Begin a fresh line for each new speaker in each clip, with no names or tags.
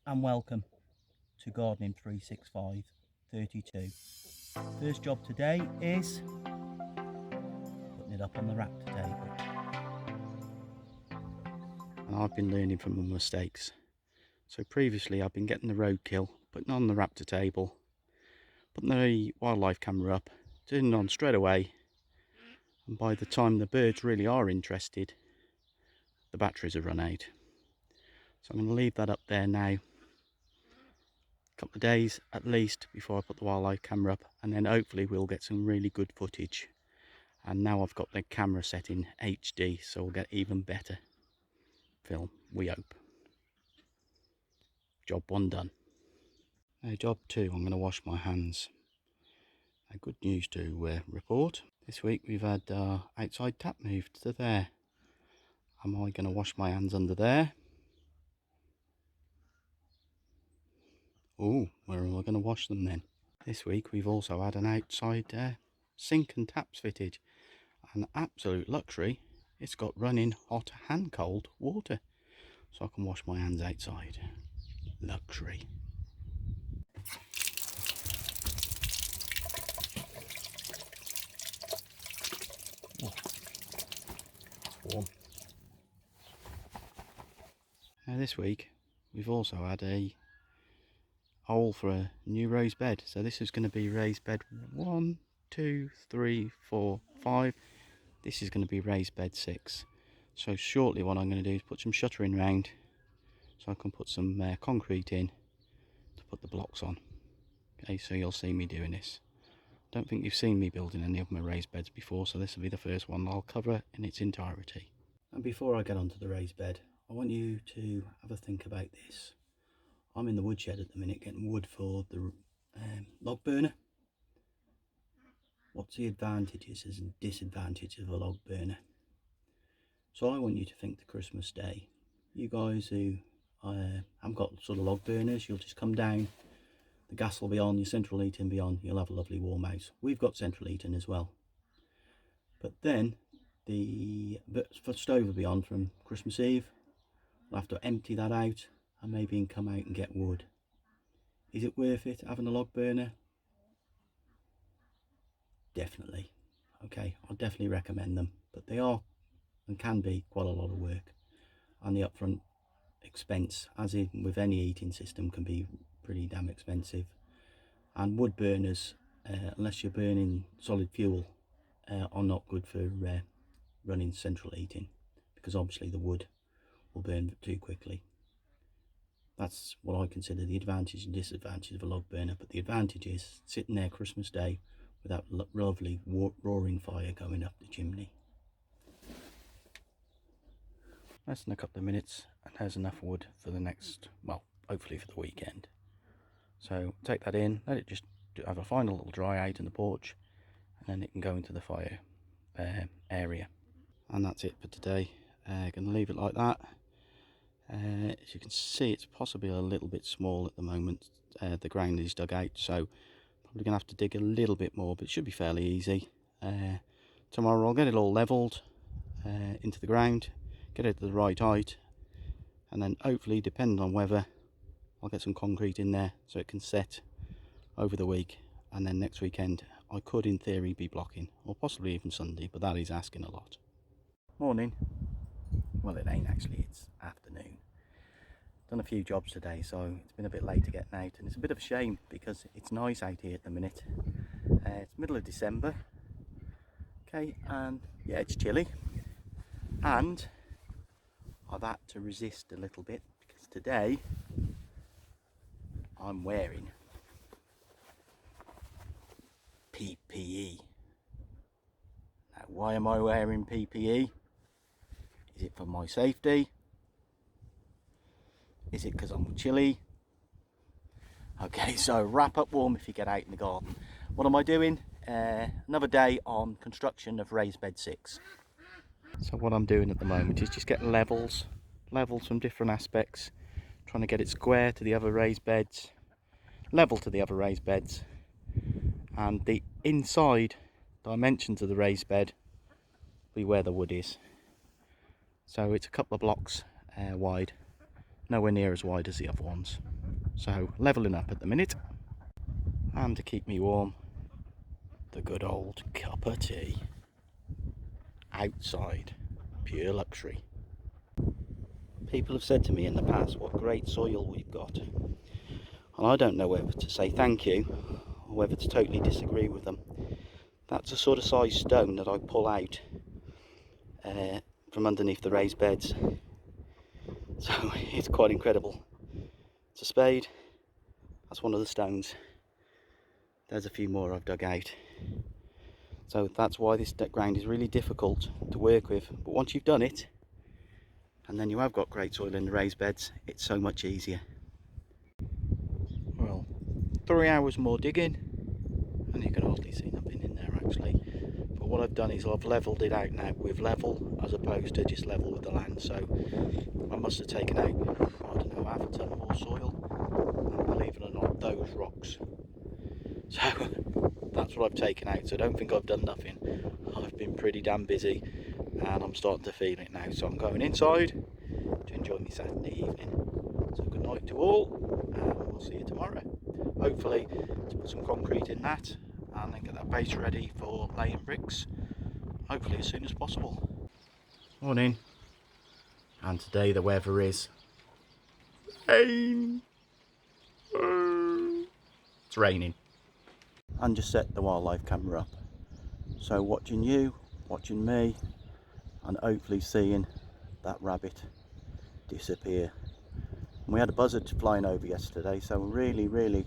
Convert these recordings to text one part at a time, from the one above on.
and welcome to Gardening 365 32. First job today is putting it up on the Raptor Table. I've been learning from my mistakes. So previously I've been getting the roadkill, putting on the Raptor Table, putting the wildlife camera up, turning it on straight away, and by the time the birds really are interested, the batteries have run out. So I'm going to leave that up there now, a couple of days at least before I put the wildlife camera up, and then hopefully we'll get some really good footage. And now I've got the camera set in HD, so we'll get even better film, we hope. Job 1 done. Now job 2, I'm going to wash my hands. Now, good news to report. This week we've had our outside tap moved to there. Am I going to wash my hands under there? Oh, where am I going to wash them then? This week we've also had an outside sink and taps fitted. An absolute luxury. It's got running hot and cold water, so I can wash my hands outside. Luxury. Oh, warm. Now this week we've also had a hole for a new raised bed. So this is going to be raised bed 1, 2, 3, 4, 5. This is going to be raised bed 6. So shortly what I'm going to do is put some shuttering round so I can put some concrete in to put the blocks on. Okay, so you'll see me doing this. Don't think you've seen me building any of my raised beds before, so this will be the first one I'll cover in its entirety. And before I get onto the raised bed, I want you to have a think about this. I'm in the woodshed at the minute getting wood for the log burner. What's the advantages and disadvantages of a log burner? So I want you to think to Christmas Day. You guys who haven't got sort of log burners, you'll just come down, the gas will be on, your central heating will be on, you'll have a lovely warm house. We've got central heating as well. But then the stove will be on from Christmas Eve. We'll have to empty that out and maybe come out and get wood. Is it worth it having a log burner? Definitely. Okay, I'll definitely recommend them, but they are and can be quite a lot of work, and the upfront expense, as in with any heating system, can be pretty damn expensive. And wood burners, unless you're burning solid fuel, are not good for running central heating, because obviously the wood will burn too quickly. That's what I consider the advantage and disadvantage of a log burner. But the advantage is sitting there Christmas Day with that lovely roaring fire going up the chimney. Less than a couple of minutes and there's enough wood for the next, well, hopefully for the weekend. So take that in, let it just have a final little dry out in the porch, and then it can go into the fire area. And that's it for today. Going to leave it like that. As you can see, it's possibly a little bit small at the moment. The ground is dug out, so probably going to have to dig a little bit more, but it should be fairly easy. Tomorrow I'll get it all levelled into the ground, get it to the right height, and then hopefully, depending on weather, I'll get some concrete in there so it can set over the week, and then next weekend I could in theory be blocking, or possibly even Sunday, but that is asking a lot. Morning. Well, it ain't actually, it's afternoon. Done a few jobs today, so it's been a bit late to getting out, and it's a bit of a shame because it's nice out here at the minute. It's middle of December, okay, and yeah, it's chilly, and I've had to resist a little bit because today I'm wearing PPE. Now, why am I wearing PPE? Is it for my safety? Is it because I'm chilly? Okay, so wrap up warm if you get out in the garden. What am I doing? Another day on construction of raised bed 6. So what I'm doing at the moment is just getting levels from different aspects, trying to get it square to the other raised beds, level to the other raised beds, and the inside dimensions of the raised bed will be where the wood is. So it's a couple of blocks wide, nowhere near as wide as the other ones. So levelling up at the minute. And to keep me warm, the good old cup of tea. Outside, pure luxury. People have said to me in the past what great soil we've got. And I don't know whether to say thank you or whether to totally disagree with them. That's the sort of size stone that I pull out from underneath the raised beds. So it's quite incredible. It's a spade. That's one of the stones. There's a few more I've dug out. So that's why this ground is really difficult to work with. But once you've done it, and then you have got great soil in the raised beds, it's so much easier. Well, 3 hours more digging, and you can hardly see nothing in there actually. But what I've done is I've levelled it out now with level, as opposed to just level with the land. So I must have taken out, I don't know, half a tonne more soil, and believe it or not, those rocks. So that's what I've taken out. So don't think I've done nothing. I've been pretty damn busy, and I'm starting to feel it now. So I'm going inside to enjoy my Saturday evening. So good night to all, and we'll see you tomorrow. Hopefully to put some concrete in that, and then get that base ready for laying bricks, hopefully as soon as possible. Morning. And today the weather is rain. It's raining. And just set the wildlife camera up. So watching you, watching me, and hopefully seeing that rabbit disappear. And we had a buzzard flying over yesterday, so really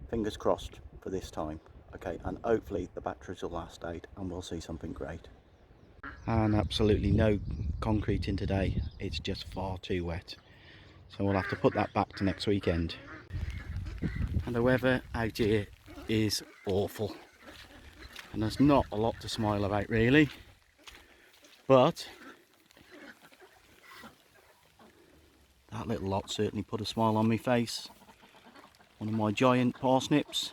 fingers crossed for this time. Okay, and hopefully the batteries will last out and we'll see something great. And absolutely no concrete in today, it's just far too wet. So we'll have to put that back to next weekend. And the weather out here is awful. And there's not a lot to smile about really. But that little lot certainly put a smile on my face. One of my giant parsnips,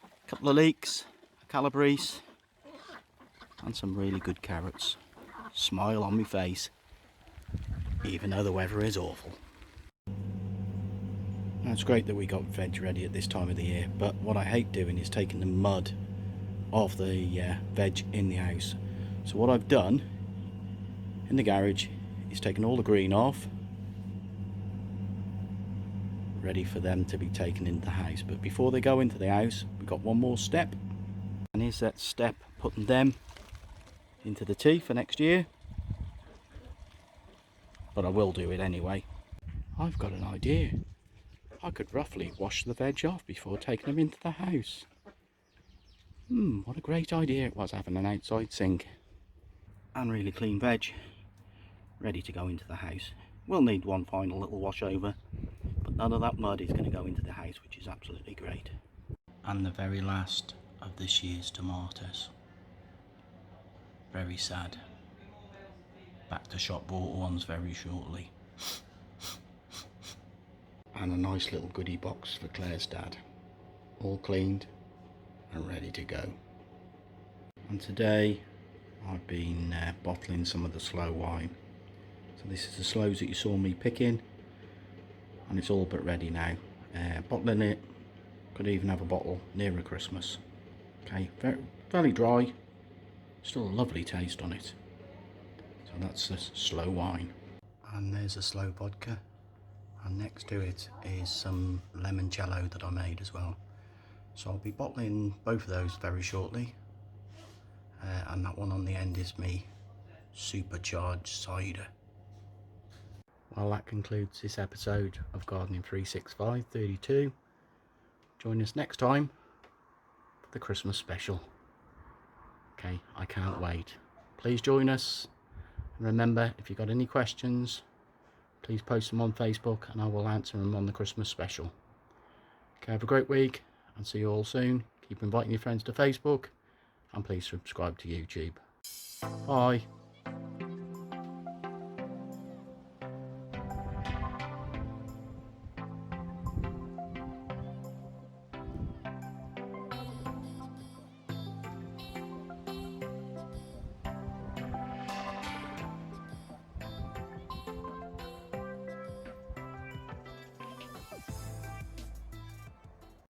a couple of leeks, a calabrese, and some really good carrots. Smile on my face, even though the weather is awful. Now it's great that we got veg ready at this time of the year, but what I hate doing is taking the mud off the veg in the house. So what I've done in the garage is taken all the green off, ready for them to be taken into the house. But before they go into the house, we've got one more step, and here's that step putting them into the tea for next year. But I will do it anyway. I've got an idea. I could roughly wash the veg off before taking them into the house. What a great idea it was having an outside sink. And really clean veg, ready to go into the house. We'll need one final little wash over, but none of that mud is going to go into the house, which is absolutely great. And the very last of this year's tomatoes. Very sad. Back to shop bought ones very shortly. And a nice little goodie box for Claire's dad. All cleaned and ready to go. And today I've been bottling some of the Sloe wine. So this is the Sloes that you saw me picking, and it's all but ready now. Bottling it, could even have a bottle nearer Christmas. Okay, fairly dry, still a lovely taste on it. So that's the Sloe wine. And there's a Sloe vodka, and next to it is some limoncello that I made as well. So I'll be bottling both of those very shortly. And that one on the end is me supercharged cider. Well, that concludes this episode of Gardening 365 32. Join us next time for the Christmas special. Okay, I can't wait. Please join us. And remember, if you've got any questions, please post them on Facebook and I will answer them on the Christmas special. Okay, have a great week and see you all soon. Keep inviting your friends to Facebook and please subscribe to YouTube. Bye.